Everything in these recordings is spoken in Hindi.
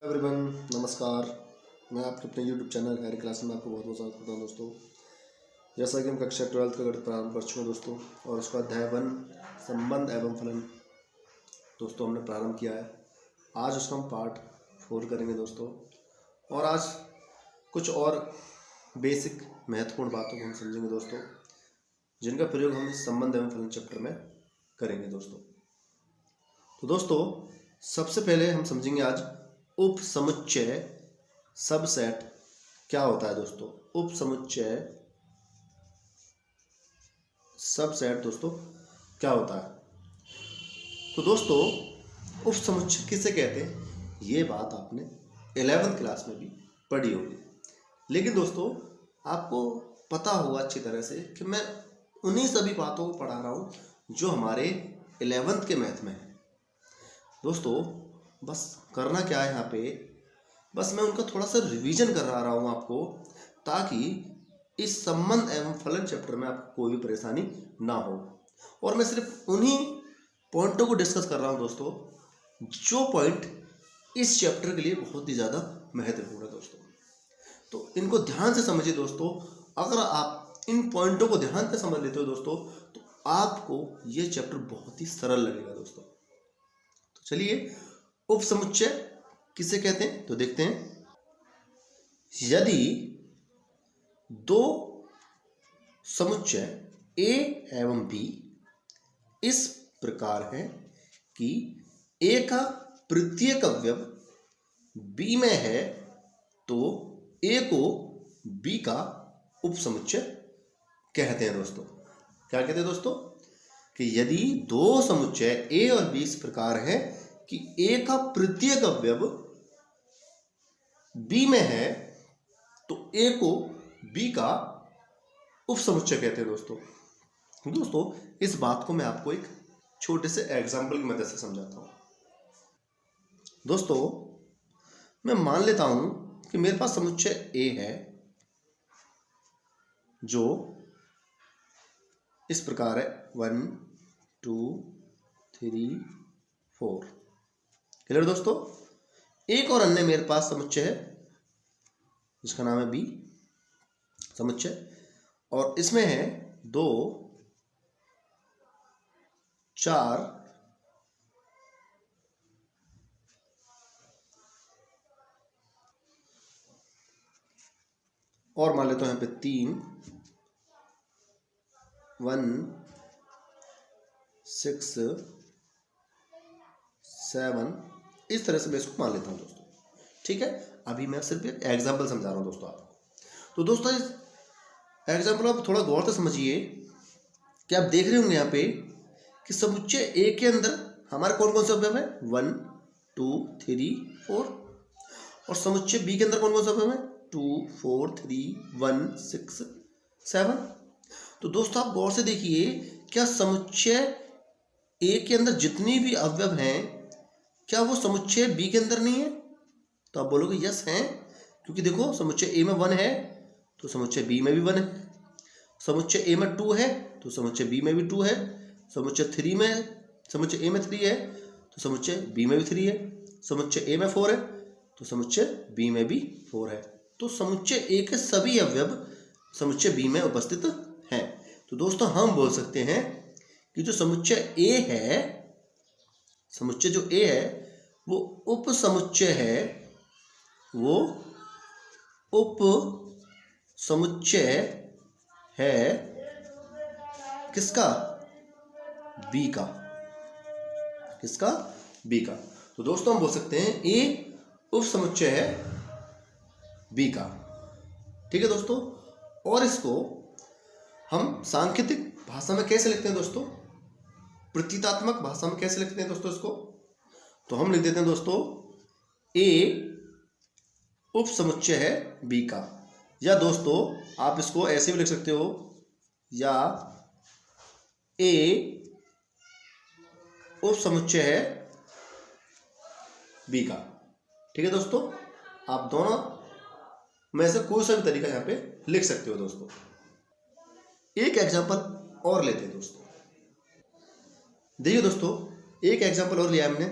एवरीवन, नमस्कार। मैं आपके अपने यूट्यूब चैनल हैरी क्लास में आपको बहुत बहुत स्वागत करता हूँ दोस्तों। जैसा कि हम कक्षा 12th का गणित प्रारंभ कर चुके हैं दोस्तों, और उसका अध्याय 1 संबंध एवं फलन दोस्तों हमने प्रारंभ किया है। आज उसका हम पार्ट 4 करेंगे दोस्तों, और आज कुछ और बेसिक महत्वपूर्ण बातों को हम समझेंगे दोस्तों, जिनका प्रयोग हम इस संबंध एवं फलन चैप्टर में करेंगे दोस्तों। तो दोस्तों सबसे पहले हम समझेंगे आज उप समुच्चय सबसेट क्या होता है दोस्तों। उप समुच्चय सबसेट दोस्तों क्या होता है। तो दोस्तों उप समुच्चय किसे कहते हैं, ये बात आपने 11th क्लास में भी पढ़ी होगी, लेकिन दोस्तों आपको पता होगा अच्छी तरह से कि मैं उन्हीं सभी बातों को पढ़ा रहा हूँ जो हमारे 11th के मैथ में है दोस्तों। बस करना क्या है यहाँ पे, बस मैं उनका थोड़ा सा रिवीजन करा रहा हूँ आपको, ताकि इस संबंध एवं फलन चैप्टर में आपको कोई भी परेशानी ना हो। और मैं सिर्फ उन्हीं पॉइंटों को डिस्कस कर रहा हूँ दोस्तों जो पॉइंट इस चैप्टर के लिए बहुत ही ज़्यादा महत्वपूर्ण है दोस्तों। तो इनको ध्यान से समझिए दोस्तों। अगर आप इन पॉइंटों को ध्यान से समझ लेते हो दोस्तों, तो आपको ये चैप्टर बहुत ही सरल लगेगा दोस्तों। तो चलिए उप समुच्चय किसे कहते हैं तो देखते हैं। यदि दो समुच्चय A एवं B इस प्रकार है कि A का प्रत्येक अवयव B में है, तो A को B का उप समुच्चय कहते हैं दोस्तों। क्या कहते हैं दोस्तों कि यदि दो समुच्चय A और B इस प्रकार है कि A का प्रत्येक अवयव B में है, तो A को B का उप समुच्चय कहते हैं दोस्तों। दोस्तों इस बात को मैं आपको एक छोटे से एग्जाम्पल की मदद से समझाता हूं दोस्तों। मैं मान लेता हूं कि मेरे पास समुच्चय A है जो इस प्रकार है 1 2 3 4। क्लियर दोस्तों। एक और अन्य मेरे पास समुच्चय है जिसका नाम है B समुच्चय, और इसमें है 2 4 और मान लेते हैं यहाँ पे 3 1 6 7, इस तरह से मैं इसको मान लेता हूं दोस्तों। ठीक है, अभी मैं सिर्फ एक एग्जाम्पल समझा रहा हूं दोस्तों आपको। तो दोस्तों इस एग्जाम्पल आप थोड़ा गौर से समझिए कि आप देख रहे होंगे यहाँ पे कि समुच्चय A के अंदर हमारे कौन कौन से अवयव है 1 2 3 4, और समुच्चय B के अंदर कौन कौन से अवयव है 2 4 3 1 6 7। तो दोस्तों आप गौर से देखिए, क्या समुच्चय A के अंदर जितनी भी अवयव हैं क्या वो समुच्चय B के अंदर नहीं है? तो आप बोलोगे यस हैं, क्योंकि देखो समुच्चय A में 1 है तो समुच्चय B में भी 1 है, समुच्चय A में 2 है तो समुच्चय B में भी 2 है, समुच्चय A में 3 है तो समुच्चय B में भी 3 है, समुच्चय A में 4 है तो समुच्चय B में भी 4 है। तो समुच्चय A के सभी अवयव समुच्चय B में उपस्थित हैं। तो दोस्तों हम बोल सकते हैं कि जो समुच्चय A है, समुच्चय जो A है वो उप समुच्चय है, वो उप समुच्चय है किसका? B का। किसका? B का। तो दोस्तों हम बोल सकते हैं A उप समुच्चय है B का। ठीक है दोस्तों। और इसको हम सांकेतिक भाषा में कैसे लिखते हैं दोस्तों, प्रतीकात्मक भाषा में कैसे लिखते हैं दोस्तों इसको? तो हम लिख देते हैं दोस्तों A उप समुच्चय है B का, या दोस्तों आप इसको ऐसे भी लिख सकते हो, या A उप समुच्चय है B का। ठीक है दोस्तों, आप दोनों में से कोई सा भी तरीका यहाँ पे लिख सकते हो दोस्तों। एक एग्जांपल और लेते हैं दोस्तों। देखिए दोस्तों एक एग्जांपल और लिया हमने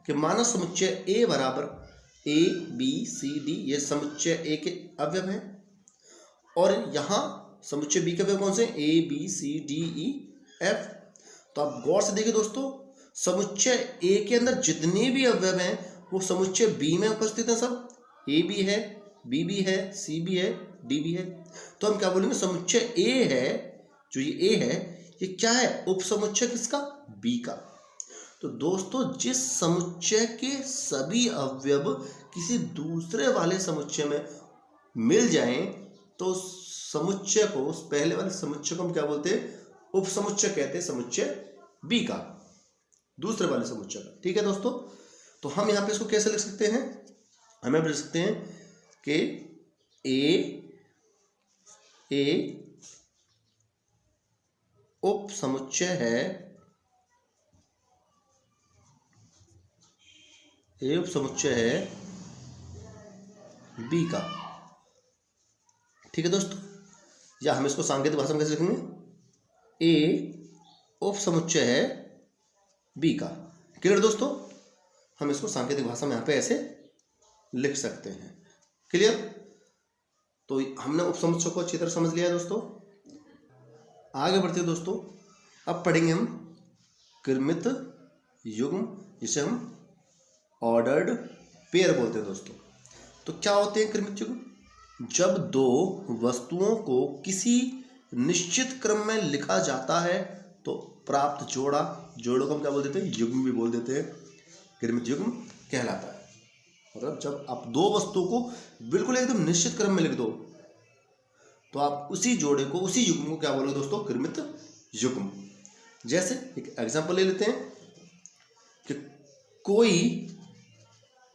कि मानव समुच्चय A बराबर ए बी सी डी ये समुच्चय ए के अवयव हैं, और यहाँ समुच्चय बी के अवयव कौन से? A B C D E F. तो आप गौर से देखिए दोस्तों, समुच्चय ए के अंदर जितने भी अवयव हैं वो समुच्चय बी में उपस्थित हैं। सब ए भी है, बी भी है, सी भी है, डी भी है। तो हम क्या बोलेंगे? समुच्चय ए है, जो ये ए है, ये क्या है? उपसमुच्चय किसका? बी का। तो दोस्तों, जिस समुच्चय के सभी अवयव किसी दूसरे वाले समुच्चय में मिल जाएं तो समुच्चय को, उस पहले वाले समुच्चय को हम क्या बोलते हैं? उपसमुच्चय कहते हैं, समुच्चय बी का, दूसरे वाले समुच्चय का। ठीक है दोस्तों, तो हम यहाँ पे इसको कैसे लिख सकते हैं? हमें लिख सकते हैं कि ए उपसमुच्चय है, ए उपसमुच्चय है बी का। ठीक है दोस्तों, या हम इसको सांकेतिक भाषा में कैसे लिखेंगे? ए उपसमुच्चय है बी का। क्लियर दोस्तों, हम इसको सांकेतिक भाषा में यहाँ पे ऐसे लिख सकते हैं। क्लियर? तो हमने उपसमुच्चय को अच्छी तरह समझ लिया है दोस्तों। आगे बढ़ते हैं दोस्तों, अब पढ़ेंगे हम क्रमित युग्म, जिसे हम ऑर्डर्ड पेयर बोलते हैं दोस्तों। तो क्या होते हैं क्रमित युग्म? जब दो वस्तुओं को किसी निश्चित क्रम में लिखा जाता है तो प्राप्त जोड़ों को हम क्या बोल देते हैं? युग्म भी बोल देते हैं, क्रमित युग्म कहलाता है। मतलब जब आप दो वस्तुओं को बिल्कुल एकदम निश्चित क्रम में लिख दो तो आप उसी जोड़े को, उसी युग्म को क्या बोलोगे दोस्तों? क्रमित युग्म। जैसे एक एग्जांपल ले लेते हैं कि कोई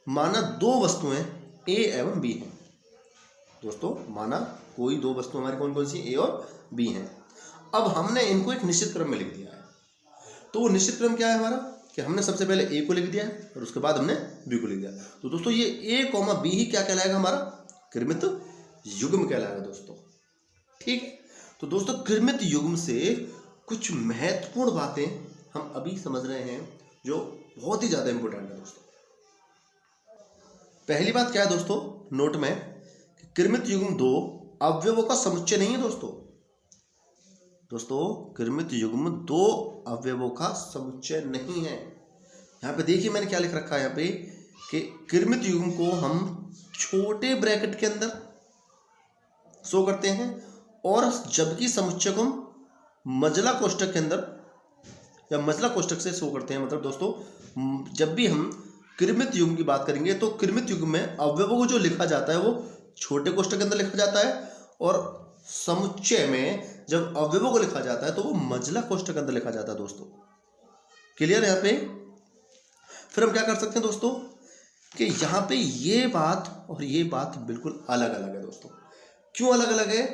माना दो वस्तुएं ए एवं बी हैं। दोस्तों, माना कोई दो वस्तु हमारी कौन कौन सी? ए और बी हैं। अब हमने इनको एक निश्चित क्रम में लिख दिया है। तो वो निश्चित क्रम क्या है हमारा? कि हमने सबसे पहले ए को लिख दिया है और उसके बाद हमने बी को लिख दिया। तो दोस्तों, ये ए कॉमा बी ही क्या कहलाएगा? हमारा क्रमित युग्म कहलाएगा दोस्तों। ठीक है, तो दोस्तों क्रमित युग्म से कुछ महत्वपूर्ण बातें हम अभी समझ रहे हैं जो बहुत ही ज्यादा इंपॉर्टेंट है दोस्तों। पहली बात क्या है दोस्तों, नोट में, कि क्रमित युग्म दो अवयवों का समुच्चय नहीं है दोस्तों। क्रमित युग्म दो अवयवों का समुच्चय नहीं है। यहाँ पे देखिए मैंने क्या लिख रखा है यहाँ पे, कि क्रमित युग्म को हम छोटे ब्रैकेट के अंदर शो करते हैं, और जबकि समुच्चय को हम मजला कोष्ठक के अंदर या मजला कोष्ठक से शो करते हैं। मतलब दोस्तों, जब भी हम क्रमित युग्म की बात करेंगे तो क्रमित युग्म में अवयवों को जो लिखा जाता है वो छोटे कोष्ठक के अंदर लिखा जाता है, और समुच्चय में जब अवयवों को लिखा जाता है तो वो मजला कोष्ठक के अंदर लिखा जाता है दोस्तों। क्लियर है यहाँ पे? फिर हम क्या कर सकते हैं दोस्तों, कि यहाँ पे ये बात और ये बात बिल्कुल अलग अलग है दोस्तों। क्यों अलग अलग है?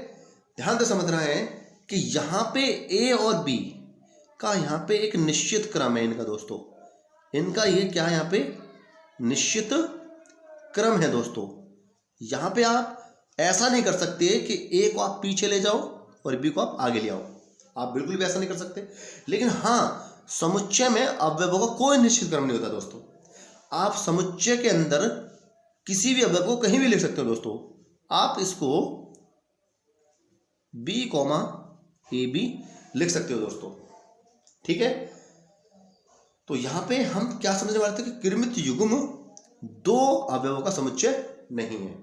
ध्यान से समझना है कि यहाँ पे ए और बी का यहाँ पे एक निश्चित क्रम है इनका दोस्तों। इनका ये क्या है? यहाँ पे निश्चित क्रम है दोस्तों। यहाँ पे आप ऐसा नहीं कर सकते कि ए को आप पीछे ले जाओ और बी को आप आगे ले आओ। आप बिल्कुल भी ऐसा नहीं कर सकते। लेकिन हाँ, समुच्चय में अवयवों का कोई निश्चित क्रम नहीं होता दोस्तों। आप समुच्चय के अंदर किसी भी अवयव को कहीं भी लिख सकते हो दोस्तों। आप इसको बी कॉमा ए बी लिख सकते हो दोस्तों। ठीक है, तो यहां पे हम क्या समझने वाले थे कि क्रमित युग्म दो अवयवों का समुच्चय नहीं है।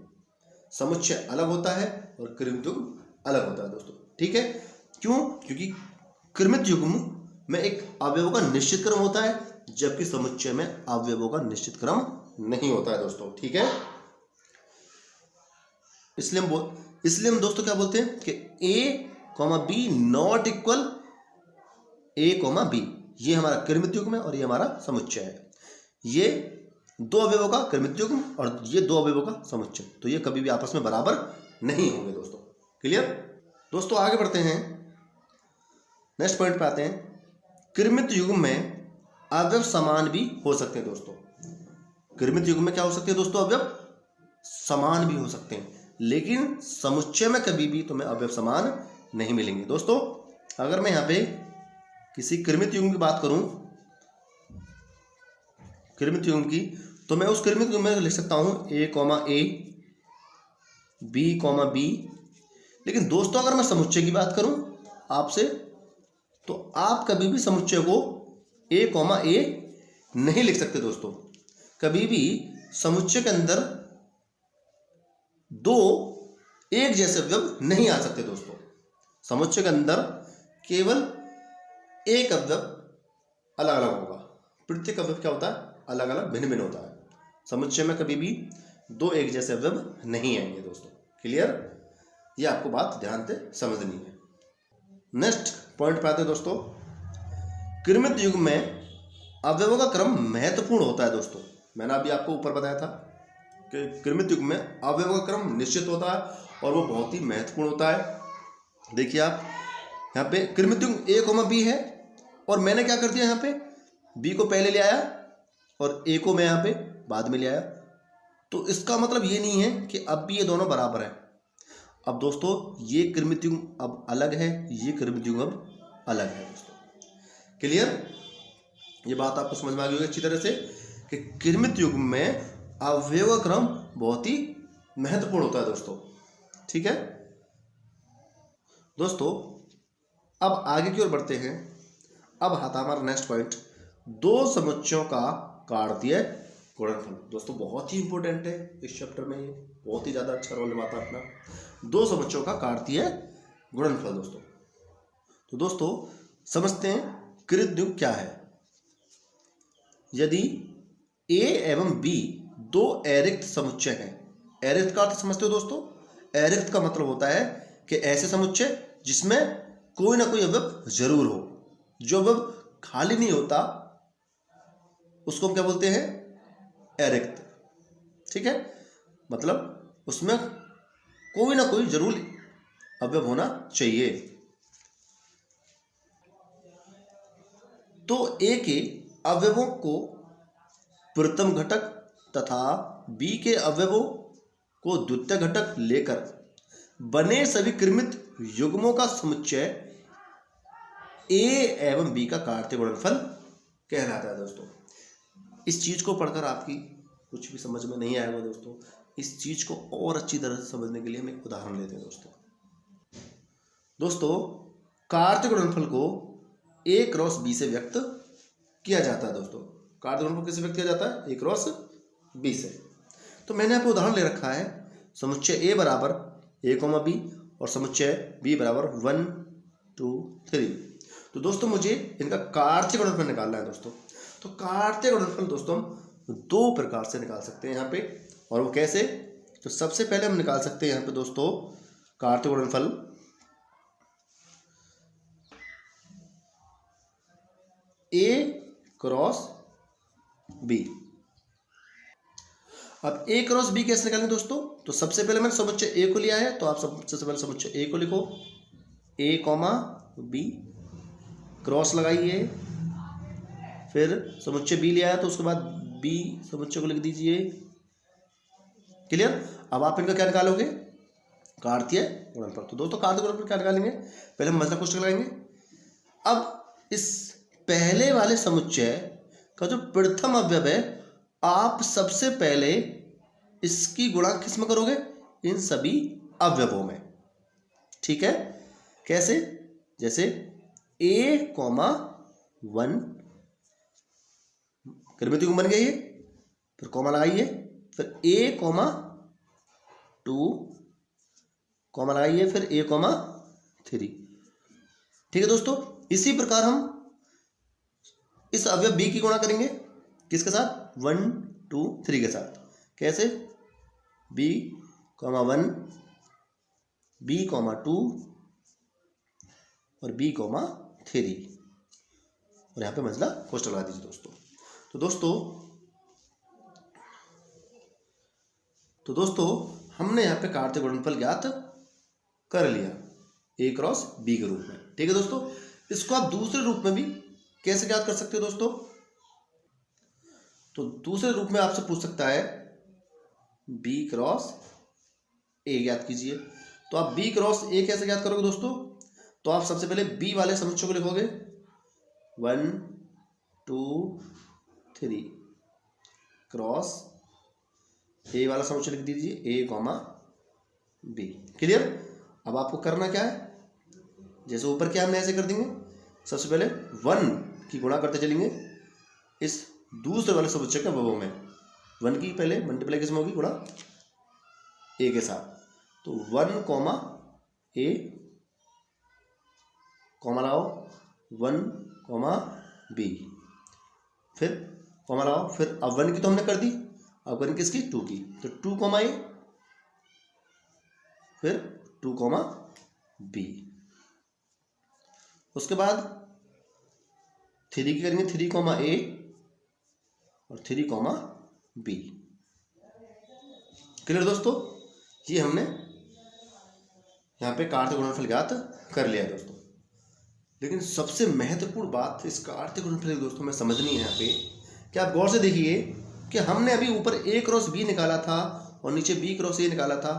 समुच्चय अलग होता है और क्रमित युग्म अलग होता है दोस्तों। ठीक है, क्यों? क्योंकि क्रमित युग्म में एक अवयवों का निश्चित क्रम होता है, जबकि समुच्चय में अवयवों का निश्चित क्रम नहीं होता है दोस्तों। ठीक है, इसलिए हम दोस्तों क्या बोलते हैं कि A comma B not equal A comma B. ये हमारा क्रमित युग्म है और ये हमारा समुच्चय है। ये दो अवयवों का क्रमित युग्म और ये दो अवयवों का समुच्चय, तो ये कभी भी आपस में बराबर नहीं होंगे दोस्तों। क्लियर? दोस्तों आगे बढ़ते हैं, नेक्स्ट पॉइंट पे आते हैं। क्रमित युग्म में अवयव समान भी हो सकते हैं दोस्तों। क्रमित युग्म में क्या हो सकते हैं दोस्तों? अवयव समान भी हो सकते हैं, लेकिन समुच्चय में कभी भी तुम्हें अवयव समान नहीं मिलेंगे दोस्तों। अगर मैं यहाँ पे किसी क्रमित युग्म की बात करूं, क्रमित युग्म की, तो मैं उस कृमित युग्म में लिख सकता हूँ ए कॉमा ए, बी कॉमा बी। लेकिन दोस्तों अगर मैं समुच्चय की बात करूं आपसे, तो आप कभी भी समुच्चय को ए कॉमा ए नहीं लिख सकते दोस्तों। कभी भी समुच्चय के अंदर दो एक जैसे अवयव नहीं आ सकते दोस्तों। समुच्चय के अंदर केवल एक अवयव अलग अलग होगा, प्रत्येक अवयव क्या होता है, अलग अलग भिन्न भिन्न होता है। समुच्चय में कभी भी दो एक जैसे अवयव नहीं आएंगे दोस्तों। क्लियर? ये आपको बात ध्यान से समझनी है। नेक्स्ट पॉइंट पे आते हैं दोस्तों। कृमित युग्म में अवयवों का क्रम महत्वपूर्ण होता है दोस्तों। मैंने अभी आपको ऊपर बताया था कि कृमित युग्म में अवयवों का क्रम निश्चित होता है और वो बहुत ही महत्वपूर्ण होता है। देखिए आप यहाँ पे कृमित युग्म ए कोमा बी है और मैंने क्या कर दिया, यहाँ पे बी को पहले ले आया और ए को मैं यहाँ पे बाद में ले आया। तो इसका मतलब ये नहीं है कि अब भी ये दोनों बराबर हैं। अब दोस्तों ये कृमित युग्म अब अलग है, ये कृमित युग्म अब अलग है दोस्तों। क्लियर? ये बात आपको समझ में आ गई होगी अच्छी तरह से कि कृमित युग्म में अवयव का क्रम बहुत ही महत्वपूर्ण होता है दोस्तों। ठीक है दोस्तों, अब आगे की ओर बढ़ते हैं। अब आता हमारा नेक्स्ट पॉइंट, दो समुच्चयों का कार्तीय गुणनफल। दोस्तों बहुत ही इंपॉर्टेंट है इस चैप्टर में, ये बहुत ही ज्यादा अच्छा रोल निभाता है अपना। दो समुच्चयों का कार्तीय गुणनफल दोस्तों। तो दोस्तों समझते हैं कृत युग्म क्या है। यदि ए एवं बी दो अरिक्त समुच्चय हैं, अरिक्त का अर्थ समझते हो दोस्तों? अरिक्त का मतलब होता है कि ऐसे समुच्चय जिसमें कोई ना कोई अवयव जरूर हो। जो अवयव खाली नहीं होता उसको हम क्या बोलते हैं, अरिक्त। ठीक है, मतलब उसमें कोई ना कोई जरूर अवयव होना चाहिए। तो ए के अवयवों को प्रथम घटक तथा बी के अवयवों को द्वितीय घटक लेकर बने सभी कृमित युग्मों का समुच्चय ए एवं बी का कार्तीय गुणनफल कहलाता है दोस्तों। इस चीज को पढ़कर आपकी कुछ भी समझ में नहीं आएगा दोस्तों। इस चीज को और अच्छी तरह से समझने के लिए हम एक उदाहरण लेते हैं दोस्तों। कार्तीय गुणनफल को ए क्रॉस बी से व्यक्त किया जाता है दोस्तों। कार्तीय गुणनफल किससे व्यक्त किया जाता है, ए क्रॉस बी से। तो मैंने यहाँ पे उदाहरण ले रखा है, समुच्चय ए बराबर ए कोमा बी और समुच्चय बी बराबर 1 2 3। तो दोस्तों मुझे इनका कार्तीय गुणनफल निकालना है दोस्तों। तो कार्तीय गुणनफल दोस्तों हम दो प्रकार से निकाल सकते हैं यहाँ पे, और वो कैसे? तो सबसे पहले हम निकाल सकते हैं यहाँ पे दोस्तों कार्तीय गुणनफल ए क्रॉस बी। अब ए क्रॉस बी कैसे निकालेंगे दोस्तों? तो सबसे पहले मैंने समुच्चय ए को लिया है, तो आप सबसे पहले समुच्चय ए को लिखो, ए कॉमा बी, क्रॉस लगाइए। फिर समुच्चय बी लिया है तो उसके बाद बी समुच्चय को लिख दीजिए। क्लियर? अब आप इनका क्या निकालोगे, कार्तीय गुणनफल। तो दोस्तों कार्तीय गुणनफल क्या निकालेंगे, पहले हम मजदूर कोष्ठक लगाएंगे। अब इस पहले वाले समुच्चय का जो प्रथम अवयव है, आप सबसे पहले इसकी गुणा किस में करोगे, इन सभी अवयवों में। ठीक है, कैसे? जैसे ए कॉमा 1 कृमित युग्म बन गई है, फिर कॉमा लगाइए, फिर ए कॉमा 2 कॉमा लगाइए, फिर ए कॉमा 3। ठीक है दोस्तों, इसी प्रकार हम इस अवयव बी की गुणा करेंगे किसके साथ, 1 2 3 के साथ। कैसे? बी कॉमा 1, बी कॉमा 2 और बी कॉमा 3, और यहाँ पे मंजिला कोष्ठक लगा दीजिए दोस्तों। तो दोस्तों हमने यहाँ पे कार्तीय गुणनफल ज्ञात कर लिया ए क्रॉस बी के रूप में। ठीक है दोस्तों, इसको आप दूसरे रूप में भी कैसे ज्ञात कर सकते हो दोस्तों? तो दूसरे रूप में आपसे पूछ सकता है बी क्रॉस ए ज्ञात कीजिए। तो आप बी क्रॉस ए कैसे ज्ञात करोगे दोस्तों? तो आप सबसे पहले बी वाले समुच्चय को लिखोगे 1 2 3, क्रॉस ए वाला समुच्चय लिख दीजिए, ए कॉमा बी। क्लियर। अब आपको करना क्या है, जैसे ऊपर क्या हमने ऐसे कर देंगे, सबसे पहले 1 की गुणा करते चलेंगे इस दूसरे वाले समुच्चय के अवयवों में। 1 की पहले मल्टीप्लाई किसमें होगी, गुणा ए के साथ। तो 1 कॉमा ए कॉमा लगाओ 1 कॉमा बी, फिर कॉमा लगाओ, फिर अब 1 की तो हमने कर दी, अब करेंगे किसकी, 2 की। तो 2 कॉमा ए, फिर 2 कॉमा बी। उसके बाद 3 की करेंगे 3 कॉमा ए और 3 कॉमा बी। क्लियर दोस्तों। ये हमने यहाँ पे कार्तीय गुणनफल ज्ञात कर लिया दोस्तों। लेकिन सबसे महत्वपूर्ण बात इस कार्तीय गुणनफल दोस्तों में समझनी है यहाँ पे कि आप गौर से देखिए कि हमने अभी ऊपर ए क्रॉस बी निकाला था और नीचे बी क्रॉस ए निकाला था।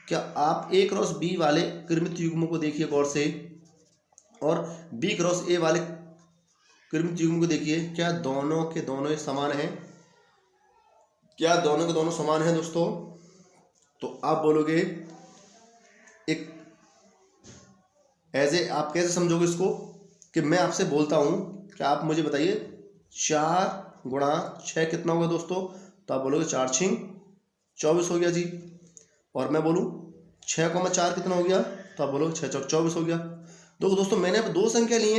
क्या आप ए क्रॉस बी वाले क्रमित युग्मों को देखिए गौर से, और बी क्रॉस ए वाले क्रमित युग्मों को देखिए, क्या दोनों के दोनों समान हैं? क्या दोनों के दोनों समान हैं दोस्तों? तो आप बोलोगे एक ऐसे आप कैसे समझोगे इसको कि मैं आपसे बोलता हूं कि आप मुझे बताइए 4 गुणा 6 कितना होगा दोस्तों? तो आप बोलोगे 4 6 24 हो गया जी। और मैं बोलूं 6 कॉमा 4 कितना हो गया? तो आप बोलोगे 6 चौक 24 हो गया। तो दोस्तों मैंने अब 2 संख्या ली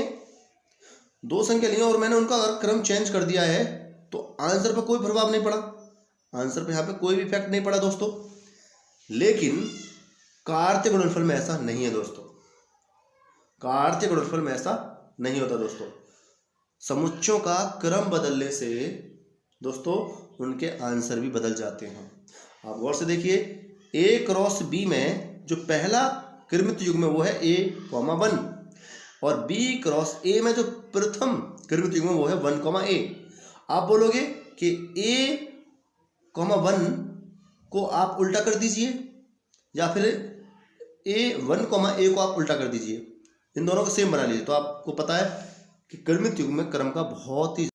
हैं और मैंने उनका अगर क्रम चेंज कर दिया है तो आंसर पर कोई प्रभाव नहीं पड़ा, आंसर पर यहाँ पे कोई भी इफेक्ट नहीं पड़ा दोस्तों। लेकिन कार्तीय गुणनफल में ऐसा नहीं है दोस्तों, कार्तीय गुणनफल में ऐसा नहीं होता दोस्तों। समुच्चयों का क्रम बदलने से दोस्तों उनके आंसर भी बदल जाते हैं। आप गौर से देखिए ए क्रॉस बी में जो पहला क्रमित युग्म है वो है ए कॉमा 1, और बी क्रॉस ए में जो प्रथम क्रमित युग्म वो है 1 कॉमा ए। आप बोलोगे कि ए कॉमा 1 को आप उल्टा कर दीजिए, या फिर ए 1 कॉमा ए को आप उल्टा कर दीजिए, इन दोनों को सेम बना लीजिए। तो आपको पता है कि क्रमित युग्म में क्रम का बहुत ही